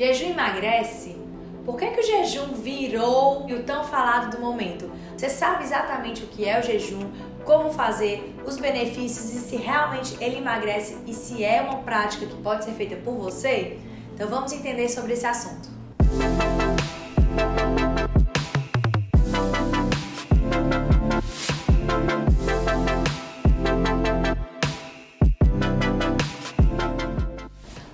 Jejum emagrece? Por que o jejum virou o tão falado do momento? Você sabe exatamente o que é o jejum, como fazer, os benefícios e se realmente ele emagrece e se é uma prática que pode ser feita por você? Então vamos entender sobre esse assunto.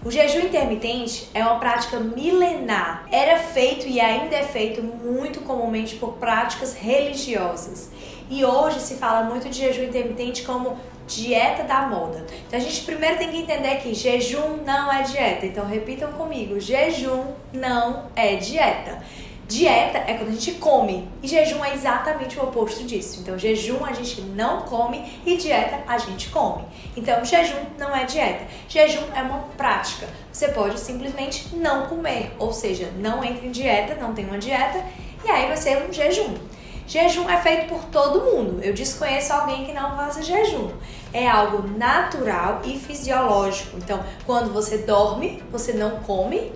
O jejum intermitente é uma prática milenar. Era feito e ainda é feito muito comumente por práticas religiosas. E hoje se fala muito de jejum intermitente como dieta da moda. Então a gente primeiro tem que entender que jejum não é dieta. Então repitam comigo, jejum não é dieta. Dieta é quando a gente come e jejum é exatamente o oposto disso. Então jejum a gente não come e dieta a gente come. Então jejum não é dieta. Jejum é uma prática. Você pode simplesmente não comer, ou seja, não entra em dieta, não tem uma dieta e aí vai ser um jejum. Jejum é feito por todo mundo. Eu desconheço alguém que não faça jejum. É algo natural e fisiológico. Então quando você dorme, você não come.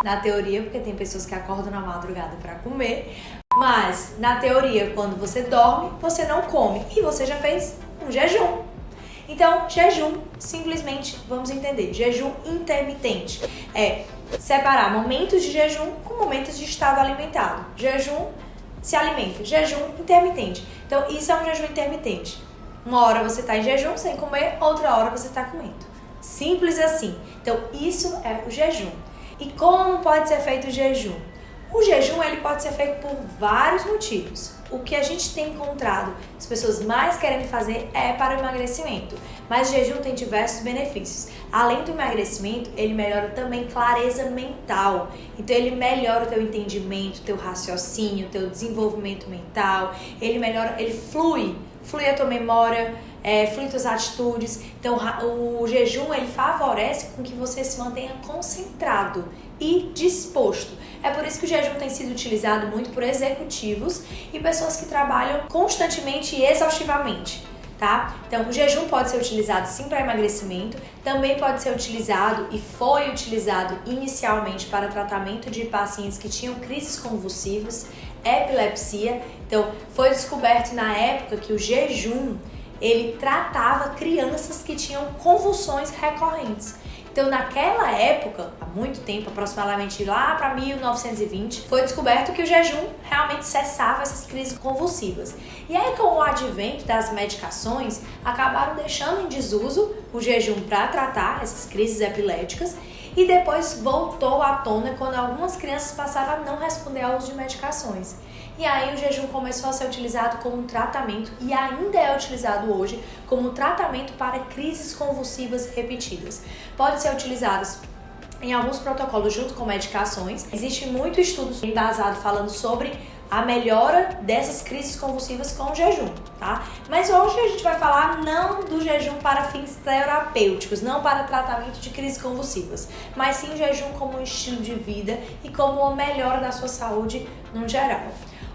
Na teoria, porque tem pessoas que acordam na madrugada para comer, mas na teoria, quando você dorme, você não come e você já fez um jejum. Então, jejum, simplesmente, vamos entender, jejum intermitente é separar momentos de jejum com momentos de estado alimentado. Jejum se alimenta, jejum intermitente. Então, isso é um jejum intermitente. Uma hora você está em jejum sem comer, outra hora você está comendo. Simples assim. Então, isso é o jejum. E como pode ser feito o jejum? O jejum ele pode ser feito por vários motivos. O que a gente tem encontrado, as pessoas mais querem fazer é para o emagrecimento. Mas o jejum tem diversos benefícios. Além do emagrecimento, ele melhora também clareza mental. Então ele melhora o teu entendimento, teu raciocínio, teu desenvolvimento mental. Ele flui a tua memória, flui tuas atitudes. Então o jejum ele favorece com que você se mantenha concentrado e disposto. É por isso que o jejum tem sido utilizado muito por executivos e pessoas que trabalham constantemente e exaustivamente, tá? Então o jejum pode ser utilizado sim para emagrecimento, também pode ser utilizado e foi utilizado inicialmente para tratamento de pacientes que tinham crises convulsivas, epilepsia. Então foi descoberto na época que o jejum ele tratava crianças que tinham convulsões recorrentes. Então naquela época, há muito tempo, aproximadamente lá para 1920, foi descoberto que o jejum realmente cessava essas crises convulsivas. E aí com o advento das medicações, acabaram deixando em desuso o jejum para tratar essas crises epiléticas e depois voltou à tona quando algumas crianças passaram a não responder ao uso de medicações. E aí o jejum começou a ser utilizado como um tratamento e ainda é utilizado hoje como tratamento para crises convulsivas repetidas. Pode ser utilizado em alguns protocolos junto com medicações. Existe muito estudo embasado falando sobre a melhora dessas crises convulsivas com o jejum, tá? Mas hoje a gente vai falar não do jejum para fins terapêuticos, não para tratamento de crises convulsivas, mas sim o jejum como um estilo de vida e como uma melhora da sua saúde no geral.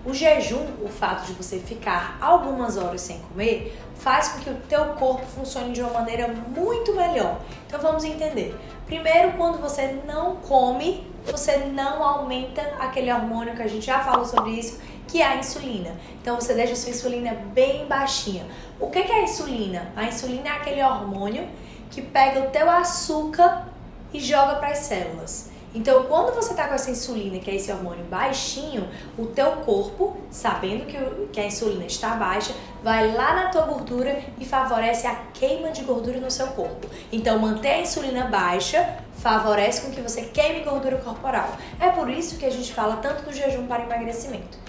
O jejum, o fato de você ficar algumas horas sem comer, faz com que o teu corpo funcione de uma maneira muito melhor. Então vamos entender. Primeiro, quando você não come, você não aumenta aquele hormônio que a gente já falou sobre isso, que é a insulina. Então você deixa a sua insulina bem baixinha. O que é a insulina? A insulina é aquele hormônio que pega o teu açúcar e joga para as células. Então, quando você está com essa insulina, que é esse hormônio baixinho, o teu corpo, sabendo que a insulina está baixa, vai lá na tua gordura e favorece a queima de gordura no seu corpo. Então, manter a insulina baixa favorece com que você queime gordura corporal. É por isso que a gente fala tanto do jejum para emagrecimento.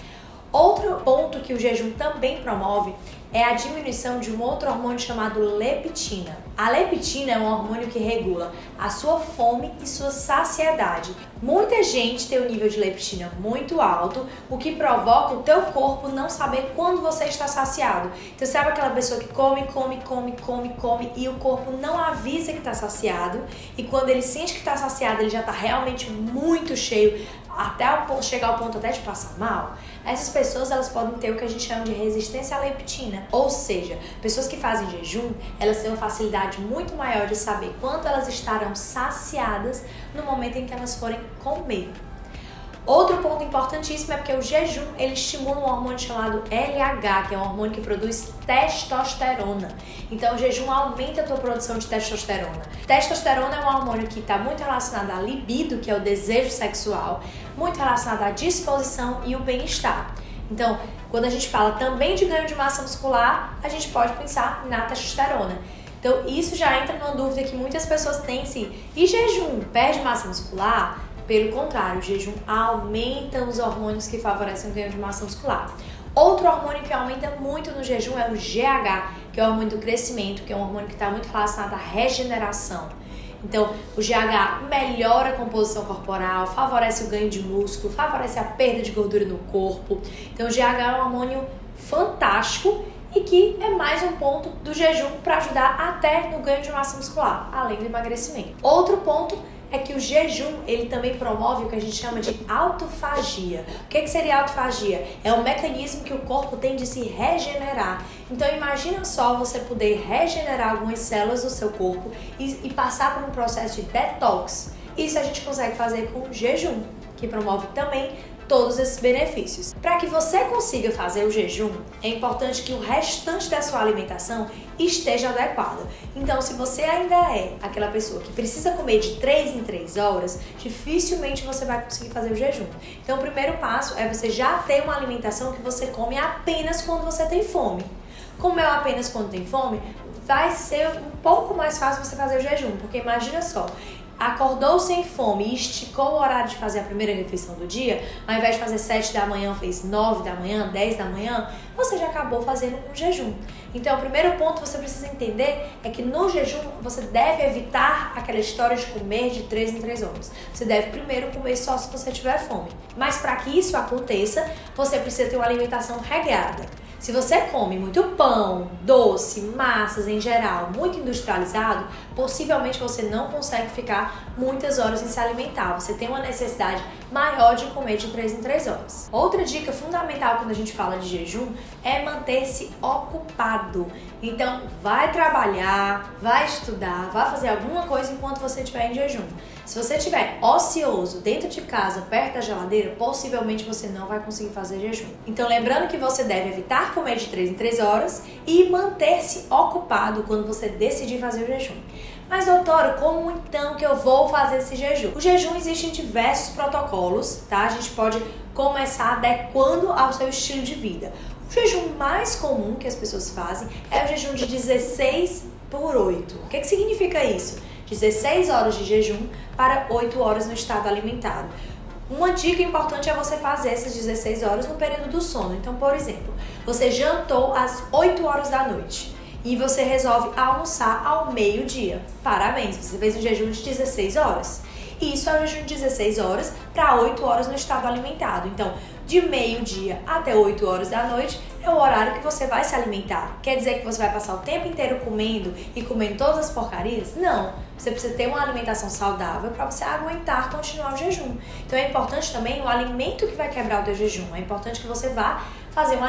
Outro ponto que o jejum também promove é a diminuição de um outro hormônio chamado leptina. A leptina é um hormônio que regula a sua fome e sua saciedade. Muita gente tem um nível de leptina muito alto, o que provoca o teu corpo não saber quando você está saciado. Então sabe aquela pessoa que come e o corpo não avisa que está saciado, e quando ele sente que está saciado ele já está realmente muito cheio, até chegar ao ponto até de passar mal, essas pessoas elas podem ter o que a gente chama de resistência à leptina. Ou seja, pessoas que fazem jejum, elas têm uma facilidade muito maior de saber quanto elas estarão saciadas no momento em que elas forem comer. Outro ponto importantíssimo é porque o jejum ele estimula um hormônio chamado LH, que é um hormônio que produz testosterona. Então o jejum aumenta a tua produção de testosterona. Testosterona é um hormônio que está muito relacionado à libido, que é o desejo sexual, muito relacionado à disposição e o bem-estar. Então, quando a gente fala também de ganho de massa muscular, a gente pode pensar na testosterona. Então isso já entra numa dúvida que muitas pessoas têm, sim. E jejum perde massa muscular? Pelo contrário, o jejum aumenta os hormônios que favorecem o ganho de massa muscular. Outro hormônio que aumenta muito no jejum é o GH, que é o hormônio do crescimento, que é um hormônio que está muito relacionado à regeneração. Então, o GH melhora a composição corporal, favorece o ganho de músculo, favorece a perda de gordura no corpo. Então, o GH é um hormônio fantástico e que é mais um ponto do jejum para ajudar até no ganho de massa muscular, além do emagrecimento. Outro ponto é que o jejum, ele também promove o que a gente chama de autofagia. O que seria autofagia? É um mecanismo que o corpo tem de se regenerar. Então imagina só você poder regenerar algumas células do seu corpo e passar por um processo de detox. Isso a gente consegue fazer com o jejum, que promove também todos esses benefícios. Para que você consiga fazer o jejum, é importante que o restante da sua alimentação esteja adequado. Então, se você ainda é aquela pessoa que precisa comer de 3 em 3 horas, dificilmente você vai conseguir fazer o jejum. Então, o primeiro passo é você já ter uma alimentação que você come apenas quando você tem fome. Comer apenas quando tem fome, vai ser um pouco mais fácil você fazer o jejum, porque imagina só, acordou sem fome e esticou o horário de fazer a primeira refeição do dia, ao invés de fazer 7 da manhã, fez 9 da manhã, 10 da manhã, você já acabou fazendo um jejum. Então, o primeiro ponto que você precisa entender é que no jejum você deve evitar aquela história de comer de 3 em 3 horas. Você deve primeiro comer só se você tiver fome. Mas para que isso aconteça, você precisa ter uma alimentação regrada. Se você come muito pão, doce, massas em geral, muito industrializado, possivelmente você não consegue ficar muitas horas sem se alimentar. Você tem uma necessidade maior de comer de 3 em 3 horas. Outra dica fundamental quando a gente fala de jejum é manter-se ocupado. Então, vai trabalhar, vai estudar, vai fazer alguma coisa enquanto você estiver em jejum. Se você estiver ocioso dentro de casa, perto da geladeira, possivelmente você não vai conseguir fazer jejum. Então, lembrando que você deve evitar comer de 3 em 3 horas e manter-se ocupado quando você decidir fazer o jejum. Mas, doutora, como então que eu vou fazer esse jejum? O jejum existe em diversos protocolos, tá? A gente pode começar adequando ao seu estilo de vida. O jejum mais comum que as pessoas fazem é o jejum de 16/8. O que significa isso? 16 horas de jejum para 8 horas no estado alimentado. Uma dica importante é você fazer essas 16 horas no período do sono. Então, por exemplo, você jantou às 8 horas da noite e você resolve almoçar ao meio-dia. Parabéns, você fez um jejum de 16 horas. E isso é um jejum de 16 horas para 8 horas no estado alimentado. Então, de meio-dia até 8 horas da noite é o horário que você vai se alimentar. Quer dizer que você vai passar o tempo inteiro comendo e comendo todas as porcarias? Não. Você precisa ter uma alimentação saudável para você aguentar continuar o jejum. Então é importante também o alimento que vai quebrar o teu jejum. É importante que você vá fazer uma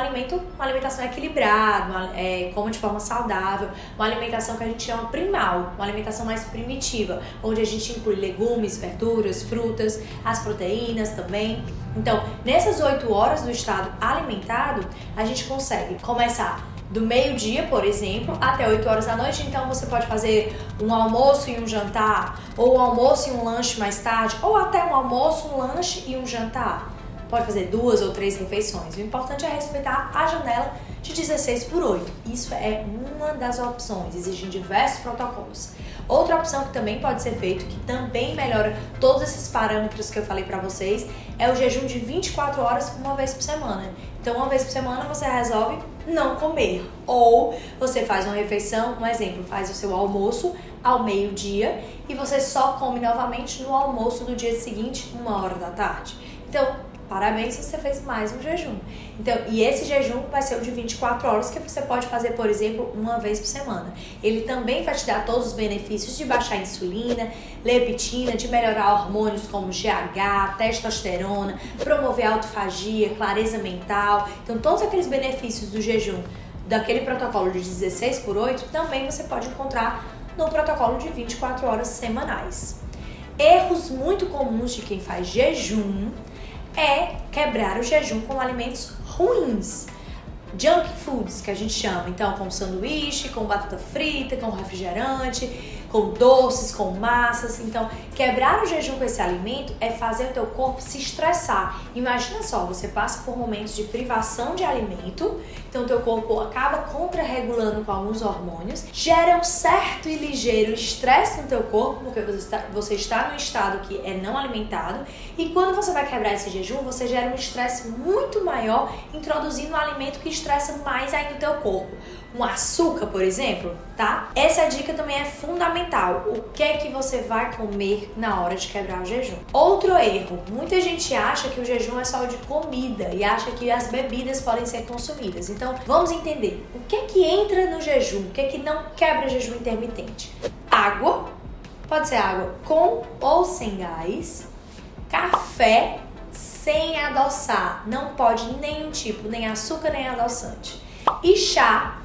alimentação equilibrada, coma de forma saudável, uma alimentação que a gente chama primal, uma alimentação mais primitiva, onde a gente inclui legumes, verduras, frutas, as proteínas também. Então, nessas 8 horas do estado alimentado, a gente consegue começar do meio-dia, por exemplo, até 8 horas da noite. Então você pode fazer um almoço e um jantar, ou um almoço e um lanche mais tarde, ou até um almoço, um lanche e um jantar. Pode fazer 2 ou 3 refeições. O importante é respeitar a janela de 16/8. Isso é uma das opções, existem diversos protocolos. Outra opção que também pode ser feito, que também melhora todos esses parâmetros que eu falei pra vocês, é o jejum de 24 horas uma vez por semana. Então, uma vez por semana você resolve não comer. Ou você faz uma refeição, um exemplo, faz o seu almoço ao meio-dia e você só come novamente no almoço do dia seguinte, 1 hora da tarde. Então, parabéns se você fez mais um jejum. Então, e esse jejum vai ser o de 24 horas, que você pode fazer, por exemplo, uma vez por semana. Ele também vai te dar todos os benefícios de baixar a insulina, leptina, de melhorar hormônios como GH, testosterona, promover a autofagia, clareza mental. Então, todos aqueles benefícios do jejum, daquele protocolo de 16/8, também você pode encontrar no protocolo de 24 horas semanais. Erros muito comuns de quem faz jejum é quebrar o jejum com alimentos ruins, junk foods que a gente chama, então com sanduíche, com batata frita, com refrigerante, com doces, com massas. Então, quebrar o jejum com esse alimento é fazer o teu corpo se estressar. Imagina só, você passa por momentos de privação de alimento, então o teu corpo acaba contra-regulando com alguns hormônios, gera um certo e ligeiro estresse no teu corpo, porque você está num estado que é não alimentado, e quando você vai quebrar esse jejum, você gera um estresse muito maior, introduzindo um alimento que estressa mais ainda o teu corpo. Um açúcar, por exemplo, tá? Essa dica também é fundamental. O que é que você vai comer na hora de quebrar o jejum? Outro erro. Muita gente acha que o jejum é só de comida e acha que as bebidas podem ser consumidas. Então, vamos entender. O que é que entra no jejum? O que é que não quebra jejum intermitente? Água. Pode ser água com ou sem gás. Café sem adoçar. Não pode nenhum tipo, nem açúcar, nem adoçante. E chá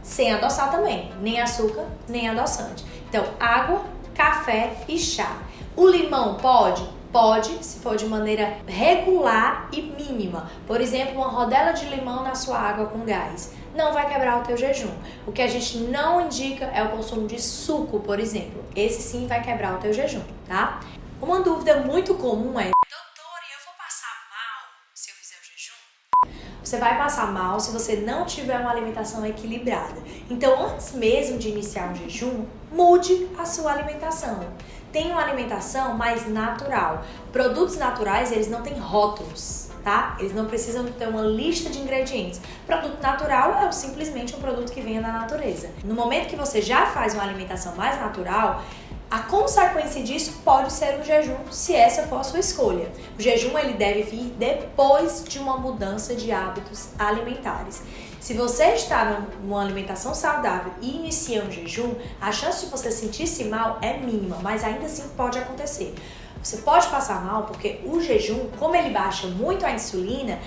sem adoçar também, nem açúcar, nem adoçante. Então, água, café e chá. O limão pode? Pode, se for de maneira regular e mínima. Por exemplo, uma rodela de limão na sua água com gás. Não vai quebrar o teu jejum. O que a gente não indica é o consumo de suco, por exemplo. Esse sim vai quebrar o teu jejum, tá? Uma dúvida muito comum é: doutora, eu vou passar mal se eu fizer o jejum? Você vai passar mal se você não tiver uma alimentação equilibrada. Então, antes mesmo de iniciar um jejum, mude a sua alimentação. Tenha uma alimentação mais natural. Produtos naturais, eles não têm rótulos, tá? Eles não precisam ter uma lista de ingredientes. Produto natural é simplesmente um produto que vem da natureza. No momento que você já faz uma alimentação mais natural, a consequência disso pode ser um jejum, se essa for a sua escolha. O jejum ele deve vir depois de uma mudança de hábitos alimentares. Se você está numa alimentação saudável e inicia um jejum, a chance de você sentir-se mal é mínima, mas ainda assim pode acontecer. Você pode passar mal porque o jejum, como ele baixa muito a insulina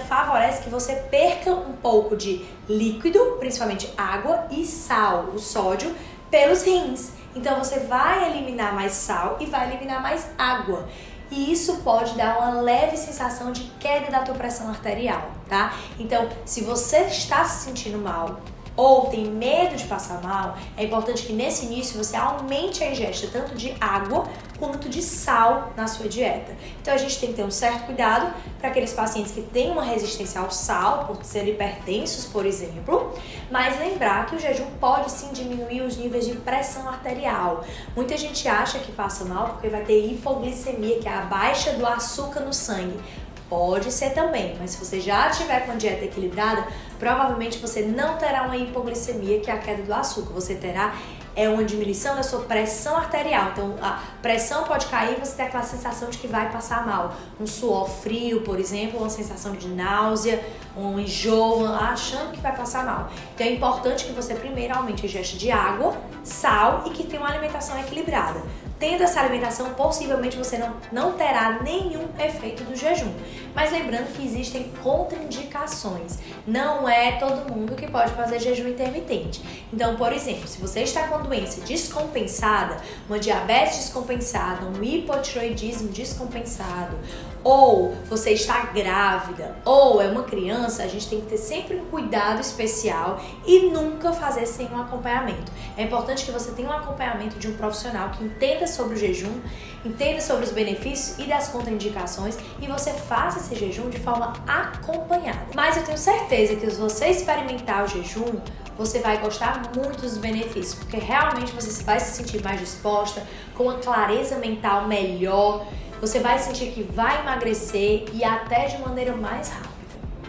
favorece que você perca um pouco de líquido, principalmente água e sal, o sódio, pelos rins. Então você vai eliminar mais sal e vai eliminar mais água. E isso pode dar uma leve sensação de queda da tua pressão arterial, tá? Então, se você está se sentindo mal ou tem medo de passar mal, é importante que nesse início você aumente a ingesta tanto de água quanto de sal na sua dieta. Então a gente tem que ter um certo cuidado para aqueles pacientes que têm uma resistência ao sal, por serem hipertensos, por exemplo, mas lembrar que o jejum pode sim diminuir os níveis de pressão arterial. Muita gente acha que passa mal porque vai ter hipoglicemia, que é a baixa do açúcar no sangue. Pode ser também, mas se você já tiver com a dieta equilibrada, provavelmente você não terá uma hipoglicemia, que é a queda do açúcar. Você terá uma diminuição da sua pressão arterial. Então, a pressão pode cair e você tem aquela sensação de que vai passar mal. Um suor frio, por exemplo, uma sensação de náusea, um enjoo, achando que vai passar mal. Então, é importante que você primeiro aumente a ingesta de água, sal e que tenha uma alimentação equilibrada. Tendo essa alimentação, possivelmente você não terá nenhum efeito do jejum. Mas lembrando que existem contraindicações. Não é todo mundo que pode fazer jejum intermitente. Então, por exemplo, se você está com doença descompensada, uma diabetes descompensada, um hipotiroidismo descompensado, ou você está grávida, ou é uma criança, a gente tem que ter sempre um cuidado especial e nunca fazer sem um acompanhamento. É importante que você tenha um acompanhamento de um profissional que entenda sobre o jejum, entenda sobre os benefícios e das contraindicações e você faça esse jejum de forma acompanhada. Mas eu tenho certeza que se você experimentar o jejum, você vai gostar muito dos benefícios, porque realmente você vai se sentir mais disposta, com uma clareza mental melhor, você vai sentir que vai emagrecer e até de maneira mais rápida,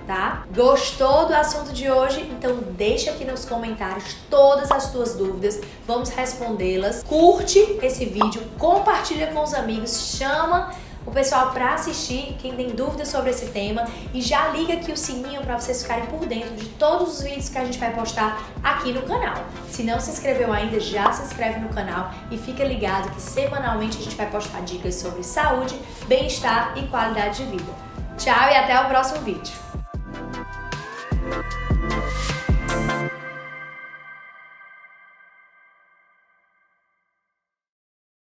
tá? Gostou do assunto de hoje? Então deixa aqui nos comentários todas as tuas dúvidas, vamos respondê-las. Curte esse vídeo, compartilha com os amigos, chama o pessoal para assistir, quem tem dúvidas sobre esse tema, e já liga aqui o sininho para vocês ficarem por dentro de todos os vídeos que a gente vai postar aqui no canal. Se não se inscreveu ainda, já se inscreve no canal e fica ligado que semanalmente a gente vai postar dicas sobre saúde, bem-estar e qualidade de vida. Tchau e até o próximo vídeo!